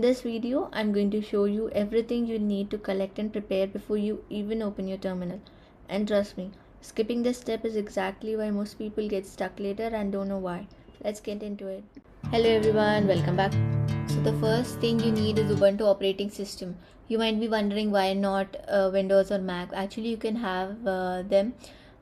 In this video, I'm going to show you everything you need to collect and prepare before you even open your terminal. And trust me, skipping this step is exactly why most people get stuck later and don't know why. Let's get into it. Hello everyone, welcome back. So the first thing you need is Ubuntu operating system. You might be wondering why not Windows or Mac. Actually, you can have them,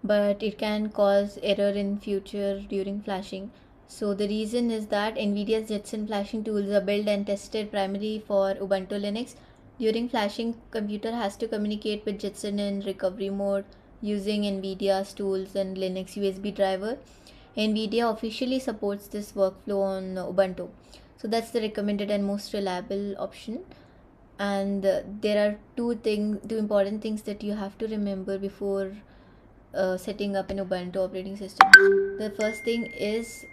but it can cause error in future during flashing. So the reason is that NVIDIA's Jetson flashing tools are built and tested primarily for Ubuntu Linux. During flashing, computer has to communicate with Jetson in recovery mode using NVIDIA's tools and Linux USB driver. NVIDIA officially supports this workflow on Ubuntu. So that's the recommended and most reliable option. And there are two important things that you have to remember before setting up an Ubuntu operating system. The first thing is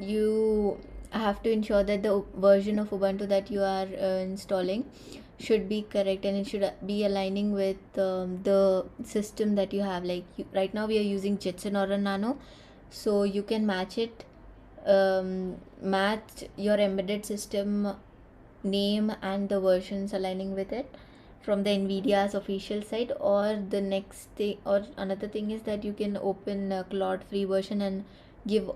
you have to ensure that the version of Ubuntu that you are installing should be correct, and it should be aligning with the system that you have. Right now we are using Jetson Orin Nano, so you can match your embedded system name and the versions aligning with it from the NVIDIA's official site. Or the next thing, or another thing, is that you can open a Cloud free version and give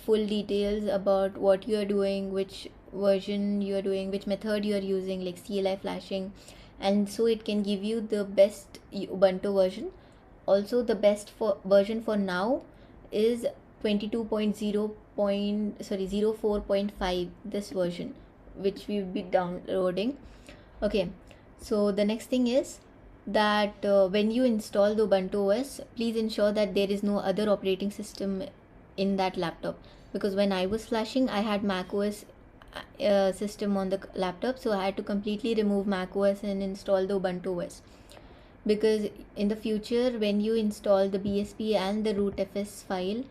full details about what you are doing, which version you are doing, which method you are using, like CLI flashing, and so it can give you the best Ubuntu version. Also, the best version for now is 22.0.04.5, this version, which we will be downloading. Okay, so the next thing is that when you install the Ubuntu OS, please ensure that there is no other operating system in that laptop, because when I was flashing, I had Mac OS system on the laptop, so I had to completely remove Mac OS and install the Ubuntu OS, because in the future when you install the BSP and the rootfs file,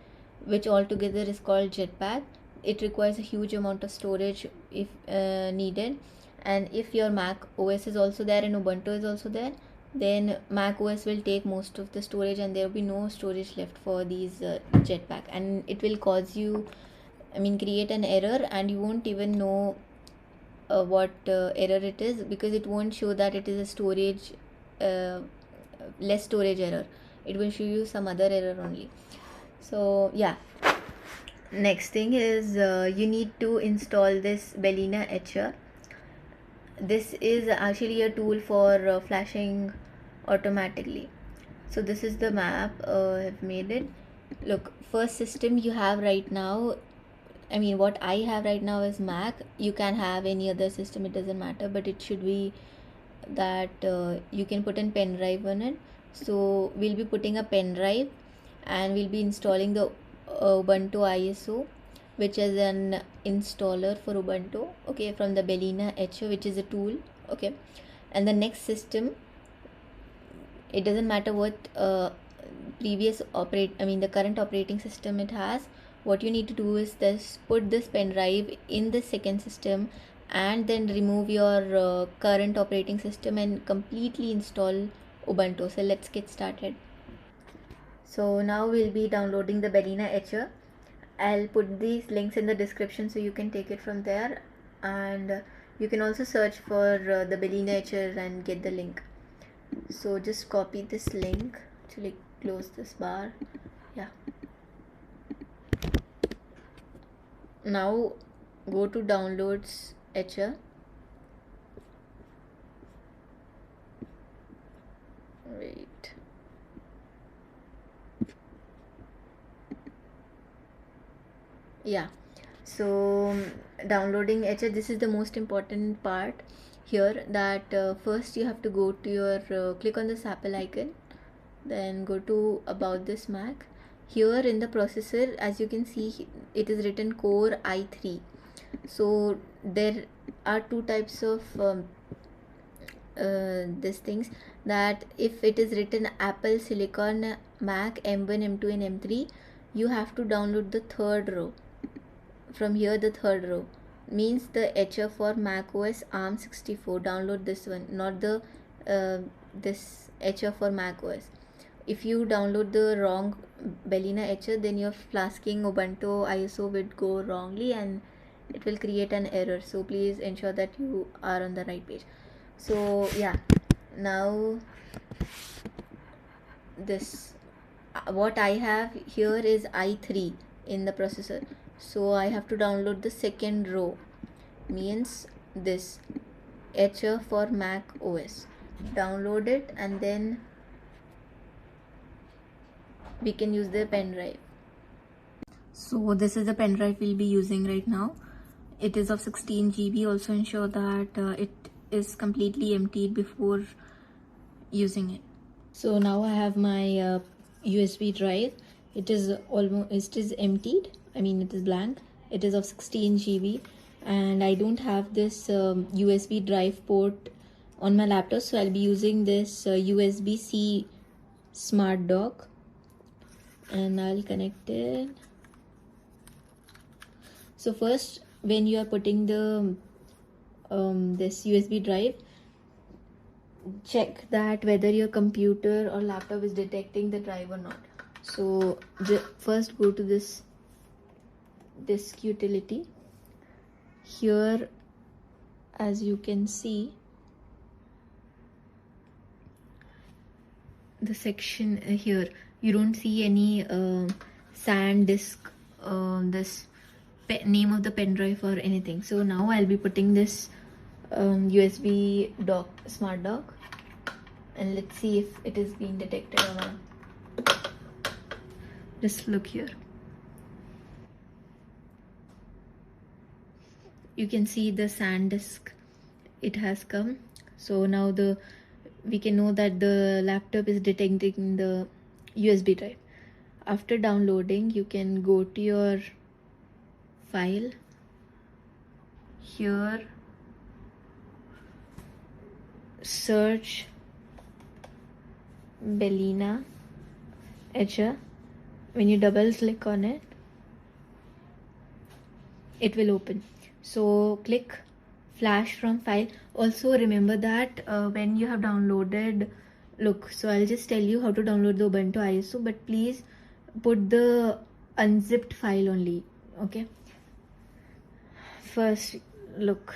which altogether is called Jetpack, it requires a huge amount of storage if needed. And if your Mac OS is also there and Ubuntu is also there, then Mac OS will take most of the storage and there will be no storage left for these Jetpack, and it will cause you, create an error, and you won't even know what error it is, because it won't show that it is a storage less storage error. It will show you some other error only. So yeah, next thing is you need to install this Balena Etcher. This is actually a tool for flashing automatically. So this is the map. I've made it. Look, first system you have right now, what I have right now is Mac. You can have any other system, it doesn't matter, but it should be that you can put in pen drive on it. So we'll be putting a pen drive and we'll be installing the Ubuntu ISO, which is an installer for Ubuntu, okay, from the Balena Etcher, which is a tool, okay. And the next system, it doesn't matter what the current operating system it has. What you need to do is put this pen drive in the second system and then remove your current operating system and completely install Ubuntu. So let's get started. So now we'll be downloading the Balena Etcher. I'll put these links in the description so you can take it from there, and you can also search for the Balena Etcher and get the link. So just copy this link, actually close this bar, yeah. Now go to downloads Etcher. Wait. Yeah, so downloading Etcher, this is the most important part here, that first you have to go to your click on this Apple icon, then go to about this Mac. Here in the processor, as you can see, it is written Core i3. So there are two types of these things, that if it is written Apple Silicon Mac M1, M2 and M3, you have to download the third row. From here, the third row means the Etcher for Mac OS ARM64. Download this one, not the this Etcher for Mac OS. If you download the wrong Balena Etcher, then your flasking Ubuntu ISO would go wrongly and it will create an error. So please ensure that you are on the right page. So yeah, now this what I have here is i3 in the processor, so I have to download the second row, means this Etcher for Mac OS. Download it and then we can use the pen drive. So this is the pen drive we'll be using right now. It is of 16 GB. Also ensure that it is completely emptied before using it. So now I have my USB drive. It is emptied. I mean, it is blank. It is of 16 GB, and I don't have this USB drive port on my laptop, so I'll be using this USB-C smart dock, and I'll connect it. So first, when you are putting the this USB drive, check that whether your computer or laptop is detecting the drive or not. So first go to this disk utility. Here, as you can see, the section here, you don't see any SanDisk, this name of the pen drive or anything. So now I'll be putting this USB dock, smart dock, and let's see if it is being detected or not. Just look here. You can see the SanDisk, it has come. So now we can know that the laptop is detecting the USB drive. After downloading, you can go to your file. Here, search Balena Etcher. When you double click on it, it will open. So click flash from file. Also remember that when you have downloaded, look, so I'll just tell you how to download the Ubuntu ISO, but please put the unzipped file only. Okay, first look,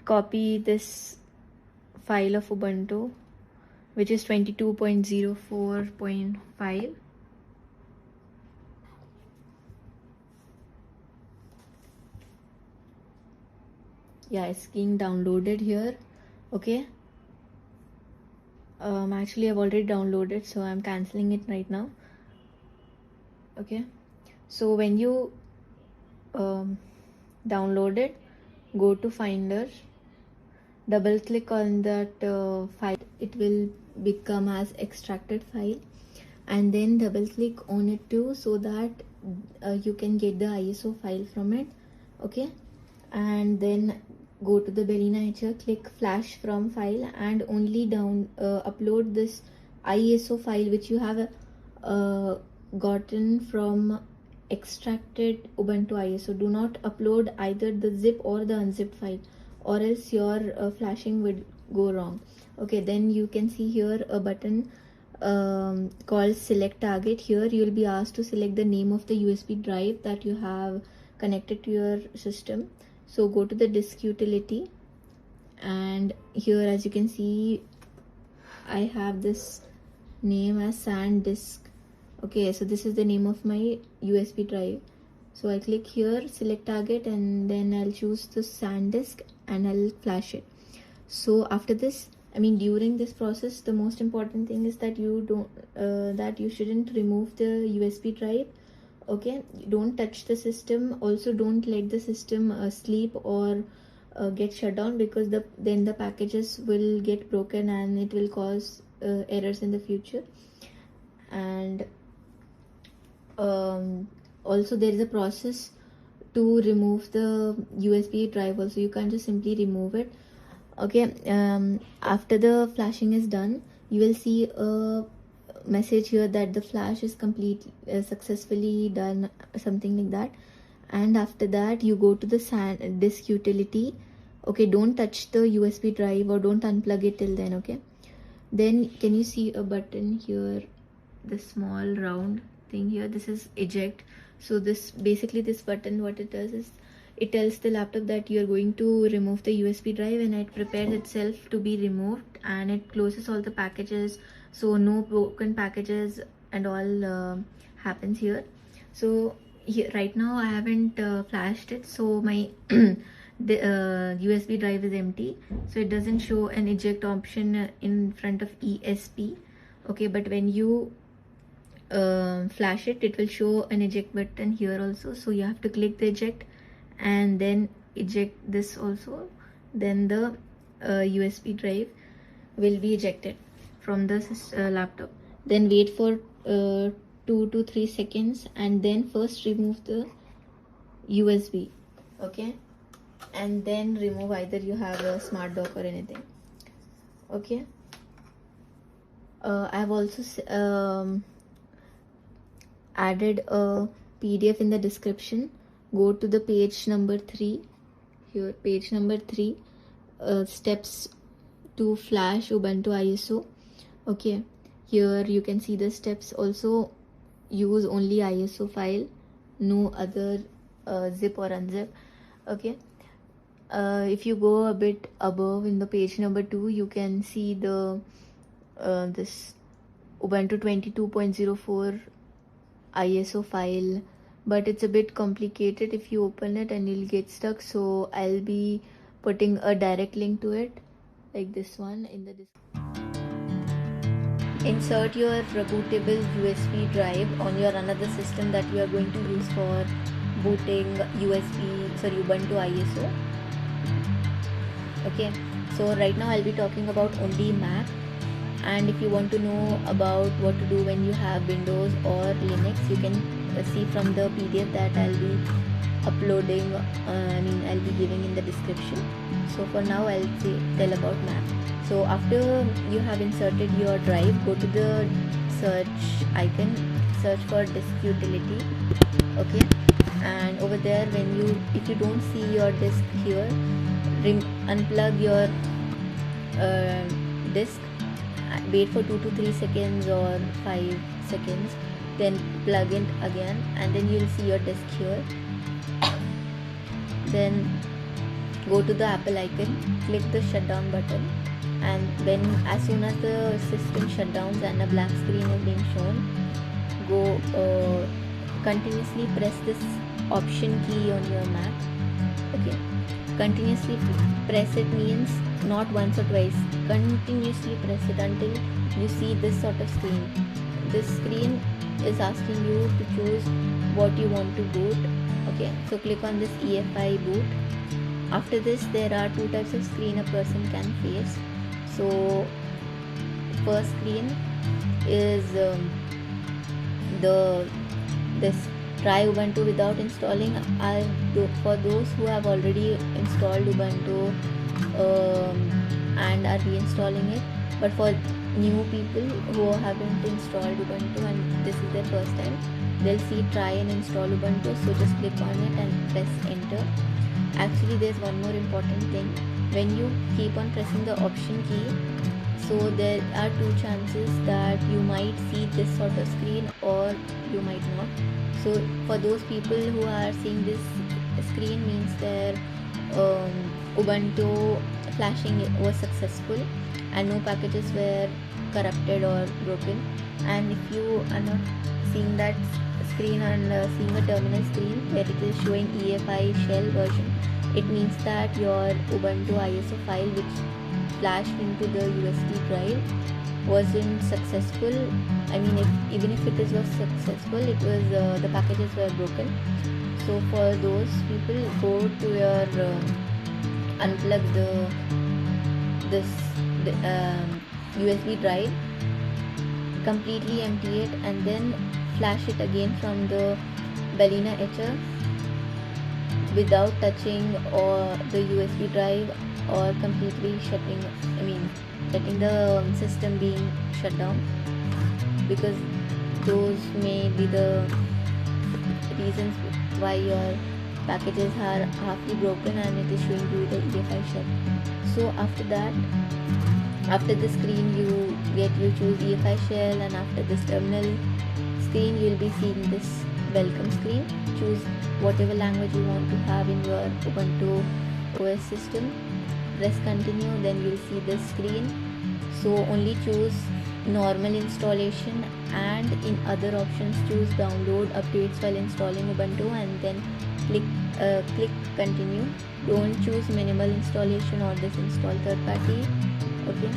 copy this file of Ubuntu, which is 22.04.5. Yeah, it's being downloaded here. Okay, actually I've already downloaded, so I'm cancelling it right now. Okay, so when you download it, go to Finder, double click on that file, it will become as extracted file, and then double click on it too, so that you can get the ISO file from it. Okay, and then go to the Balena Etcher, click flash from file, and only upload this ISO file which you have gotten from extracted Ubuntu ISO. Do not upload either the zip or the unzipped file, or else your flashing would go wrong. Okay, then you can see here a button called select target. Here you will be asked to select the name of the USB drive that you have connected to your system. So go to the disk utility, and here, as you can see, I have this name as SanDisk. Okay, so this is the name of my USB drive. So I click here, select target, and then I'll choose the SanDisk and I'll flash it. So after this, I mean during this process, the most important thing is that you shouldn't remove the USB drive. Okay, don't touch the system. Also don't let the system sleep or get shut down, because then the packages will get broken and it will cause errors in the future. And also there is a process to remove the USB drive also. You can't just simply remove it. Okay, after the flashing is done, you will see a message here that the flash is successfully done, something like that. And after that, you go to the disk utility. Okay, don't touch the USB drive or don't unplug it till then. Okay, then can you see a button here, the small round thing here? This is eject. So this basically, this button, what it does is it tells the laptop that you are going to remove the USB drive, and it prepares itself to be removed, and it closes all the packages, so no broken packages and all happens here. So here right now I haven't flashed it, so my the USB drive is empty, so it doesn't show an eject option in front of ESP. Okay, but when you flash it, it will show an eject button here also, so you have to click the eject and then eject this also, then the USB drive will be ejected from the laptop. Then wait for 2 to 3 seconds, and then first remove the USB, okay, and then remove, either you have a smart dock or anything. Okay, I have also added a PDF in the description. Go to the page number 3 here, page number 3, steps to flash Ubuntu ISO. Okay, here you can see the steps. Also use only ISO file, no other zip or unzip. Okay, if you go a bit above in the page number 2, you can see the this Ubuntu 22.04 ISO file, but it's a bit complicated if you open it and you'll get stuck, so I'll be putting a direct link to it, like this one, in the description. Insert your bootable USB drive on your another system that you are going to use for booting Ubuntu ISO. Okay, so right now I'll be talking about only Mac, and if you want to know about what to do when you have Windows or Linux, you can see from the PDF that I'll be uploading, I'll be giving in the description. So for now I'll tell about Mac. So after you have inserted your drive, go to the search icon, search for disk utility. Okay, and over there, if you don't see your disk here, unplug your disk, wait for 2 to 3 seconds or 5 seconds, then plug it again, and then you'll see your disk here. Then go to the Apple icon, click the shutdown button, and as soon as the system shutdowns and a blank screen is being shown, go continuously press this option key on your Mac. Okay, continuously press it means not once or twice, continuously press it until you see this sort of screen. This screen is asking you to choose what you want to boot. Okay, so click on this EFI boot. After this, there are 2 types of screen a person can face. So first screen is this try Ubuntu without installing. For those who have already installed Ubuntu and are reinstalling it, but for new people who haven't installed Ubuntu and this is their first time, they'll see try and install Ubuntu. So just click on it and press enter. Actually, there's one more important thing. When you keep on pressing the option key, so there are 2 chances that you might see this sort of screen or you might not. So for those people who are seeing this screen, means their Ubuntu flashing was successful and no packages were corrupted or broken. And if you are not seeing that screen and seeing a terminal screen where it is showing EFI shell version, it means that your Ubuntu ISO file which flashed into the USB drive wasn't successful. Even if it was successful, it was the packages were broken. So for those people, go to your unplug this USB drive, completely empty it, and then flash it again from the Balena Etcher without touching or the USB drive or completely letting the system being shut down, because those may be the reasons why your packages are halfly broken and it is showing you the EFI shell. So after that, after the screen you choose EFI shell, and after this terminal screen you will be seeing this welcome screen. Choose whatever language you want to have in your Ubuntu OS system. Press continue, then you'll see this screen. So only choose normal installation, and in other options choose download updates while installing Ubuntu, and then click continue. Don't choose minimal installation or this install third party. Okay,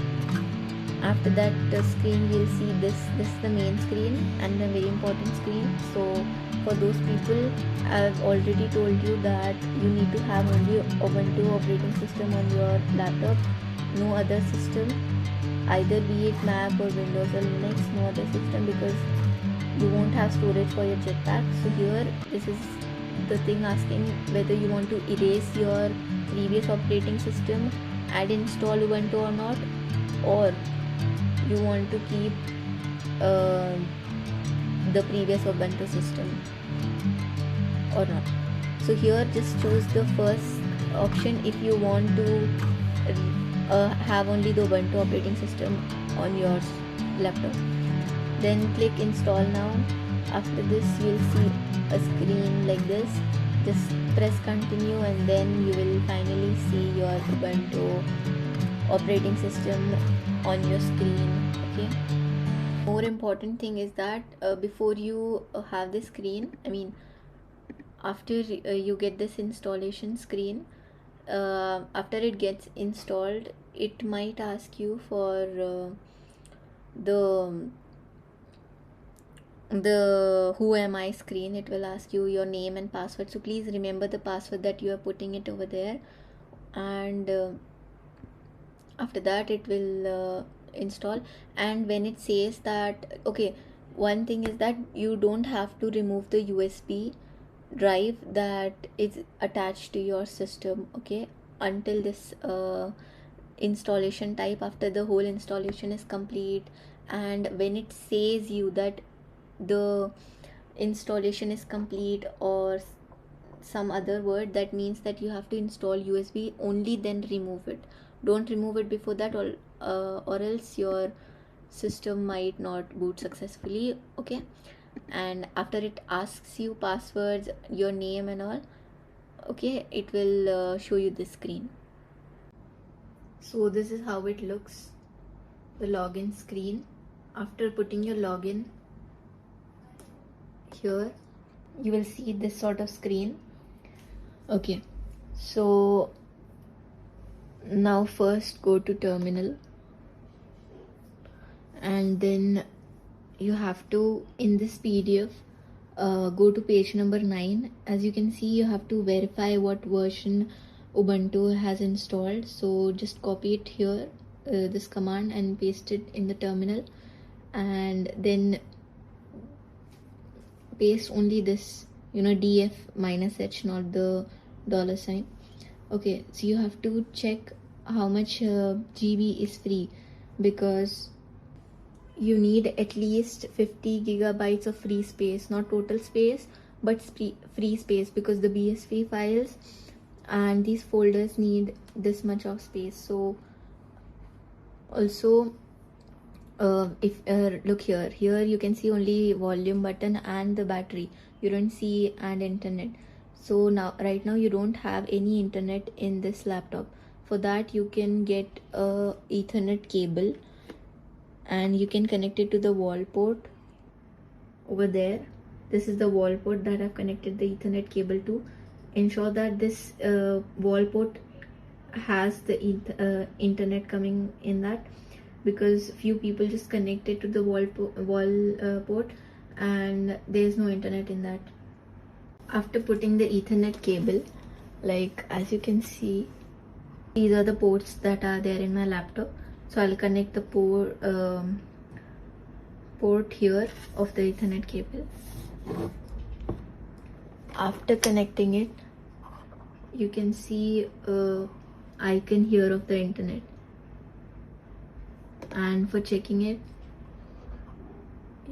after that the screen will see this is the main screen and the very important screen. So for those people, I've already told you that you need to have only Ubuntu operating system on your laptop, no other system, either be it Mac or Windows or Linux, no other system, because you won't have storage for your jetpack. So here this is the thing asking whether you want to erase your previous operating system and install Ubuntu or not, or you want to keep the previous Ubuntu system or not. So here just choose the first option if you want to have only the Ubuntu operating system on your laptop. Then click install now. After this you'll see a screen like this. Just press continue, and then you will finally see your Ubuntu operating system on your screen. Okay, more important thing is that before you have this screen, I mean after you get this installation screen, after it gets installed, it might ask you for the who am I screen. It will ask you your name and password, so please remember the password that you are putting it over there. And after that it will install. And when it says that, okay, one thing is that you don't have to remove the USB drive that is attached to your system, okay, until this installation type. After the whole installation is complete, and when it says you that the installation is complete or some other word, that means that you have to install USB, only then remove it. Don't remove it before that, or else your system might not boot successfully. Okay, and after it asks you passwords, your name and all, okay, it will show you this screen. So this is how it looks, the login screen. After putting your login here, you will see this sort of screen. Okay, so now first go to terminal, and then you have to, in this PDF, go to page number 9. As you can see, you have to verify what version Ubuntu has installed. So just copy it here, this command, and paste it in the terminal, and then paste only this, df -h, not the $sign. Okay, so you have to check how much GB is free, because you need at least 50 gigabytes of free space, not total space but free space, because the BSV files and these folders need this much of space. So also if look here you can see only volume button and the battery, you don't see and internet. So now right now you don't have any internet in this laptop. For that you can get a Ethernet cable, and you can connect it to the wall port over there. This is the wall port that I've connected the Ethernet cable to. Ensure that this wall port has the internet coming in that, because few people just connect it to the wall port and there is no internet in that. After putting the Ethernet cable, like as you can see, these are the ports that are there in my laptop. So I'll connect the port here of the Ethernet cable. After connecting it, you can see icon here of the internet, and for checking it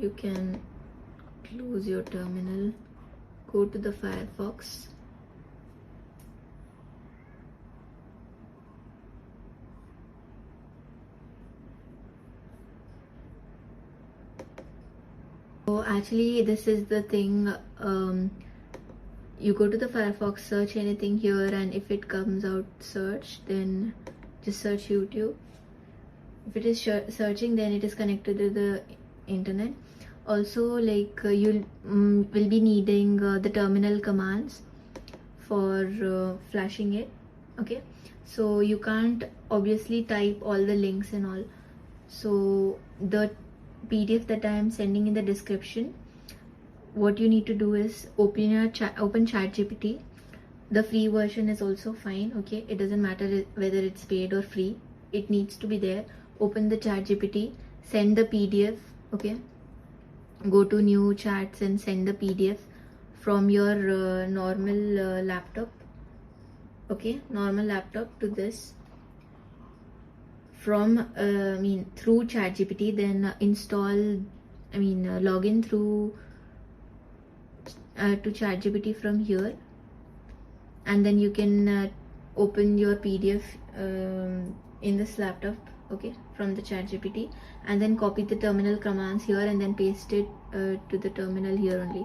you can close your terminal, go to the Firefox, So actually this is the thing, you go to the Firefox, search anything here, and if it comes out search, then just search YouTube. If it is searching, then it is connected to the internet. Also, like you'll will be needing the terminal commands for flashing it. Okay, so you can't obviously type all the links and all. So the PDF that I am sending in the description, what you need to do is open ChatGPT. The free version is also fine. Okay, it doesn't matter whether it's paid or free, it needs to be there. Open the ChatGPT, send the PDF. Okay, go to new chats and send the PDF from your normal laptop. Okay, normal laptop to this from through ChatGPT, then install, log in through to ChatGPT from here, and then you can open your PDF in this laptop, okay, from the ChatGPT, and then copy the terminal commands here and then paste it to the terminal here only.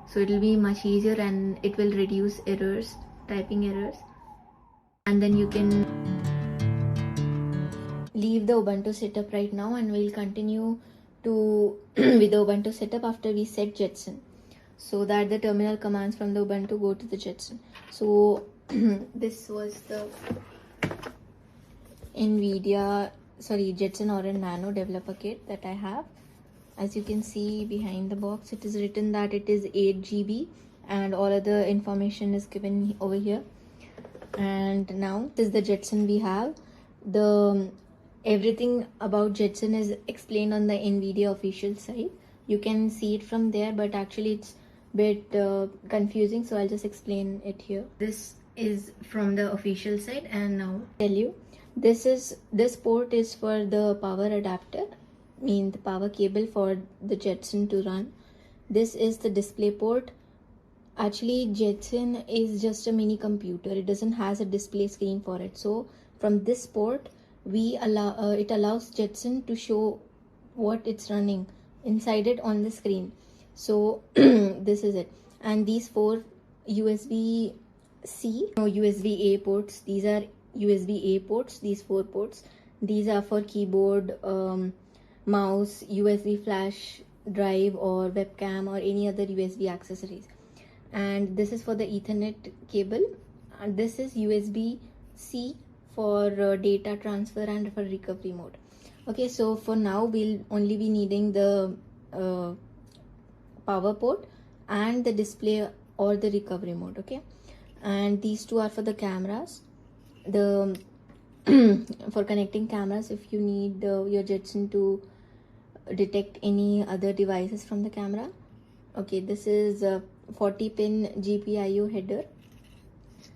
So it will be much easier and it will reduce errors, typing errors. And then you can leave the Ubuntu setup right now, and we'll continue to with the Ubuntu setup after we set Jetson, so that the terminal commands from the Ubuntu go to the Jetson. So this was the Jetson Orin Nano developer kit that I have. As you can see behind the box, it is written that it is 8 GB and all other information is given over here. And now this is the Jetson we have. Everything about Jetson is explained on the NVIDIA official site. You can see it from there, but actually it's a bit confusing, so I'll just explain it here. This is from the official site, and now I'll tell you, this port is for the power adapter, the power cable for the Jetson to run. This is the display port. Actually, Jetson is just a mini computer. It doesn't has a display screen for it. So from this port, it allows Jetson to show what it's running inside it on the screen. So this is it. And these 4 USB-A ports. These are USB-A ports. These 4 ports. These are for keyboard, mouse, USB flash drive, or webcam, or any other USB accessories. And this is for the Ethernet cable. And this is USB-C for data transfer and for recovery mode. Okay, so for now we'll only be needing the power port and the display or the recovery mode. Okay, and these 2 are for the cameras, for connecting cameras if you need your Jetson to detect any other devices from the camera. Okay, this is a 40-pin GPIO header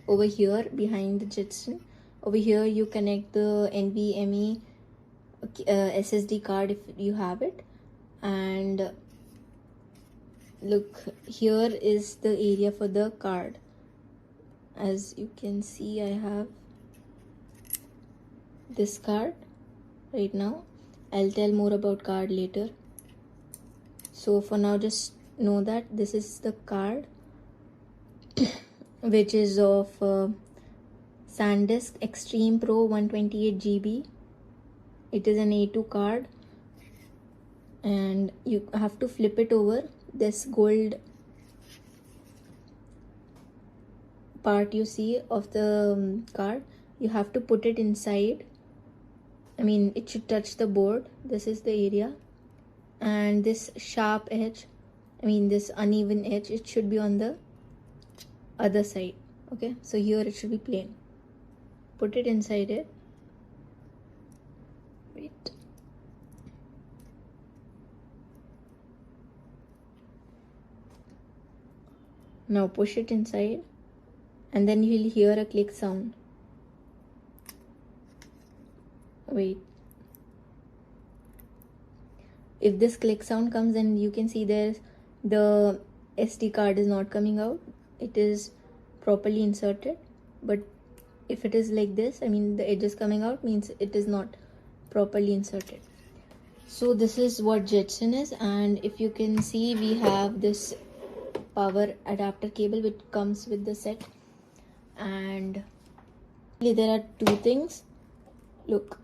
over here behind the Jetson. Over here you connect the NVMe SSD card if you have it. And look, here is the area for the card. As you can see, I have this card right now. I'll tell more about card later. So for now, just know that this is the card which is of SanDisk Extreme Pro 128 GB. It is an A2 card, and you have to flip it over. This gold part you see of the card, you have to put it inside. It should touch the board. This is the area, and this sharp edge, this uneven edge, it should be on the other side. Okay, so here it should be plain. Put it inside it. Wait. Now push it inside, and then you'll hear a click sound. Wait. If this click sound comes, then you can see the SD card is not coming out. It is properly inserted. But if it is like this, the edge is coming out, means it is not properly inserted. So this is what Jetson is, and if you can see, we have this power adapter cable which comes with the set, and there are two things. Look,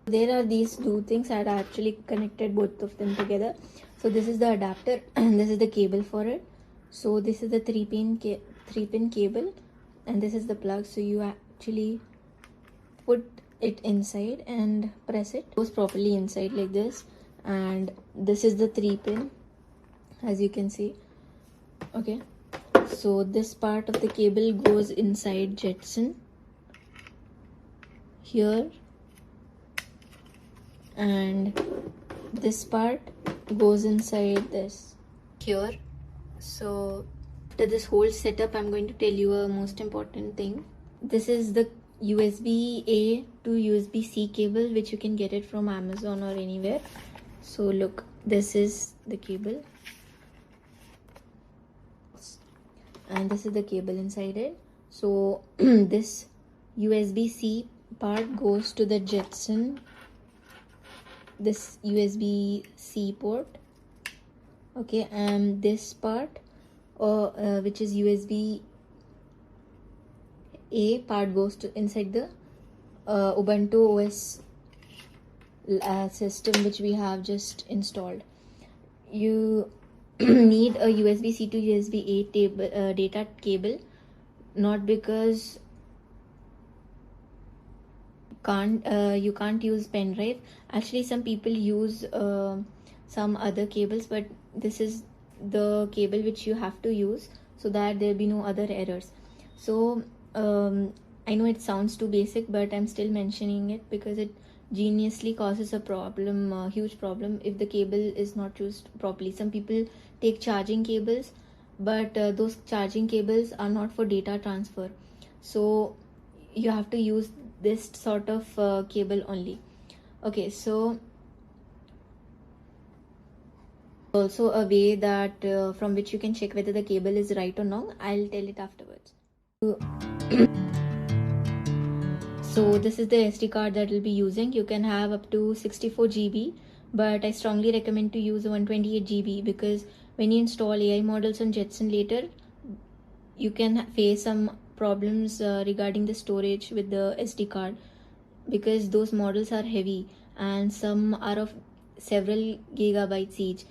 there are these two things that are actually connected both of them together. So this is the adapter and this is the cable for it. So this is the 3-pin cable, and this is the plug. So you actually put it inside and press it. It goes properly inside like this, and this is the 3-pin, as you can see. Okay, so this part of the cable goes inside Jetson here, and this part goes inside this here. So after this whole setup, I'm going to tell you a most important thing. This is the USB-A to USB-C cable, which you can get it from Amazon or anywhere. So look, this is the cable, and this is the cable inside it. So this USB-C part goes to the Jetson, this USB-C port. Okay, and this part which is USB-A part goes to inside the Ubuntu OS system which we have just installed. You need a USB-C to USB-A data cable, not because you can't use pen drive. Actually, some people use some other cables, but this is the cable which you have to use so that there be no other errors. So I know it sounds too basic, but I'm still mentioning it because it geniusly causes a problem, a huge problem, if the cable is not used properly. Some people take charging cables, but those charging cables are not for data transfer. So you have to use this sort of cable only. Okay, so also a way that from which you can check whether the cable is right or wrong. I'll tell it afterwards. So this is the SD card that we'll be using. You can have up to 64 GB, but I strongly recommend to use 128 GB because when you install AI models on Jetson later, you can face some problems regarding the storage with the SD card, because those models are heavy and some are of several gigabytes each.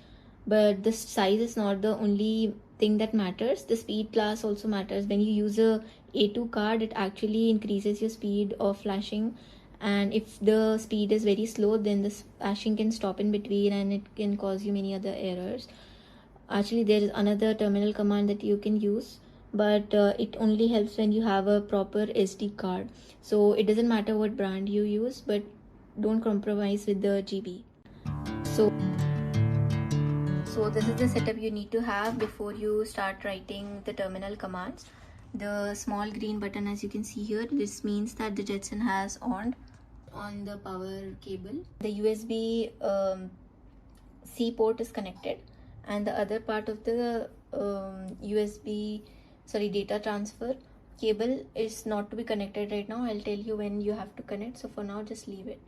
But the size is not the only thing that matters. The speed class also matters. When you use a A2 card, it actually increases your speed of flashing, and if the speed is very slow, then the flashing can stop in between and it can cause you many other errors. Actually, there is another terminal command that you can use, but it only helps when you have a proper SD card. So it doesn't matter what brand you use, but don't compromise with the GB. So this is the setup you need to have before you start writing the terminal commands. The small green button, as you can see here, this means that the Jetson has on the power cable. The USB C port is connected, and the other part of the data transfer cable is not to be connected right now. I'll tell you when you have to connect, so for now just leave it.